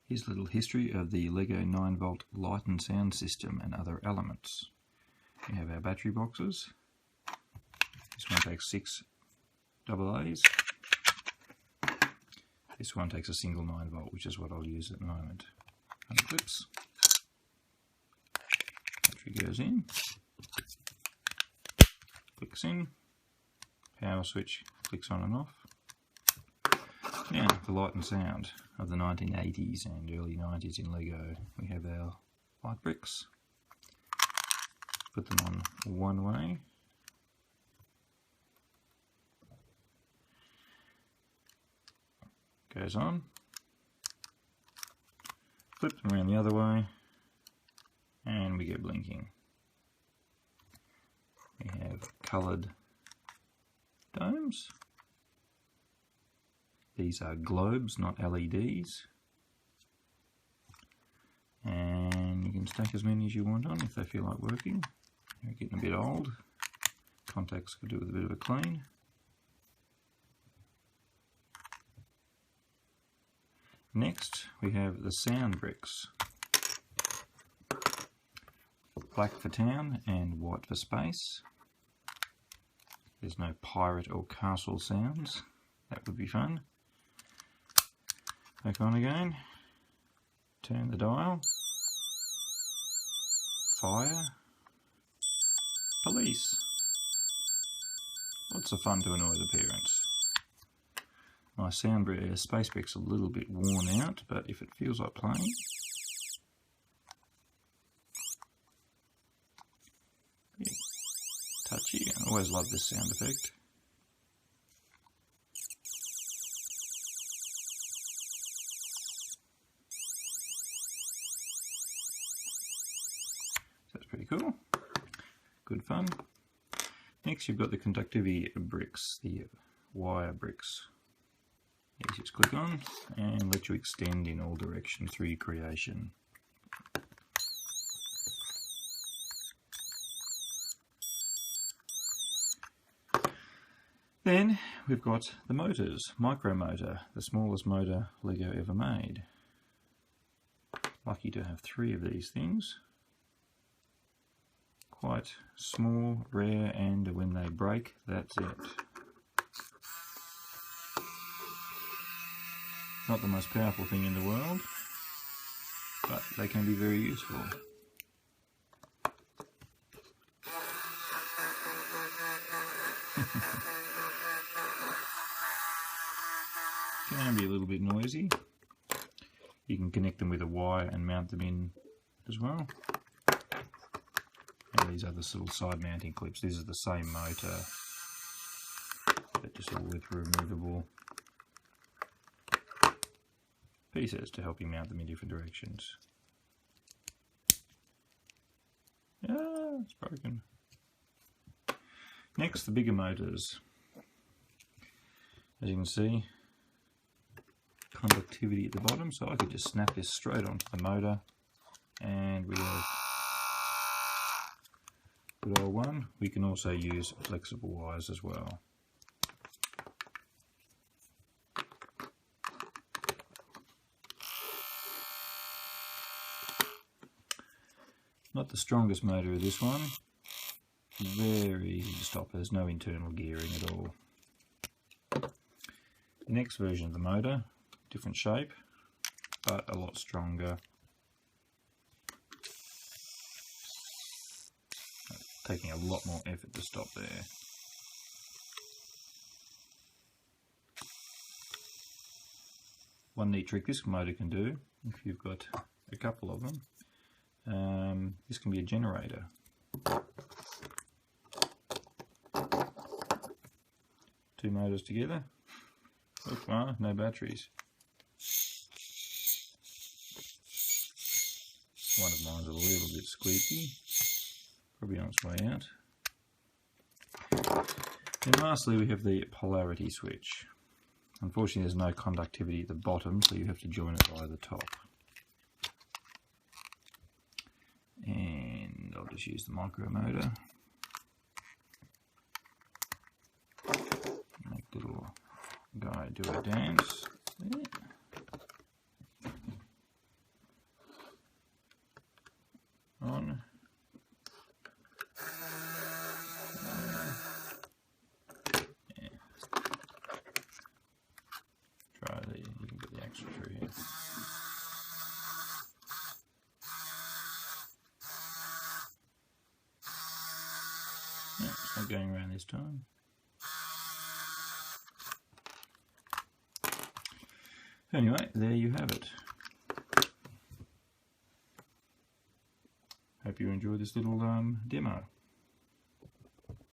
Here's a little history of the LEGO 9-volt light and sound system and other elements. We have our battery boxes. This one takes 6 AA's. This one takes a single 9-volt, which is what I'll use at the moment. Unclips. Battery goes in. Clicks in. Power switch clicks on and off. Now, the light and sound of the 1980s and early 90s in LEGO. We have our light bricks. Put them on one way. Goes on. Flip them around the other way. And we get blinking. We have coloured domes. These are globes, not LEDs. And you can stack as many as you want on if they feel like working. They're getting a bit old. Contacts could do with a bit of a clean. Next, we have the sound bricks. Black for town and white for space. There's no pirate or castle sounds. That would be fun. Back on again. Turn the dial. Fire. Police. Lots of fun to annoy the parents. My space brick's a little bit worn out, but if it feels like playing. Yeah. Touchy. I always love this sound effect. That's pretty cool. Good fun. Next, you've got the Conductive E Bricks, the wire bricks. These just click on and let you extend in all directions through your creation. Then we've got the motors. Micro motor, the smallest motor LEGO ever made. Lucky to have 3 of these things. Quite small, rare, and when they break, that's it. Not the most powerful thing in the world, but they can be very useful. Can be a little bit noisy. You can connect them with a wire and mount them in as well. And these are the little side mounting clips. These are the same motor, but just all with removable pieces to help you mount them in different directions. Ah, it's broken. Next, the bigger motors. As you can see, conductivity at the bottom, so I could just snap this straight onto the motor, and we have good old one. We can also use flexible wires as well. Not the strongest motor of this one. Very easy to stop. There's no internal gearing at all. The next version of the motor, different shape, but a lot stronger. Taking a lot more effort to stop there. One neat trick this motor can do, if you've got a couple of them, this can be a generator. Two motors together. Look, no batteries. One of mine's a little bit squeaky. Probably on its way out. And lastly, we have the Polarity Switch. Unfortunately, there's no conductivity at the bottom, so you have to join it via the top. And I'll just use the micro motor. Make little guy do a dance. There. No, it's not going around this time. Anyway, there you have it. Hope you enjoyed this little demo.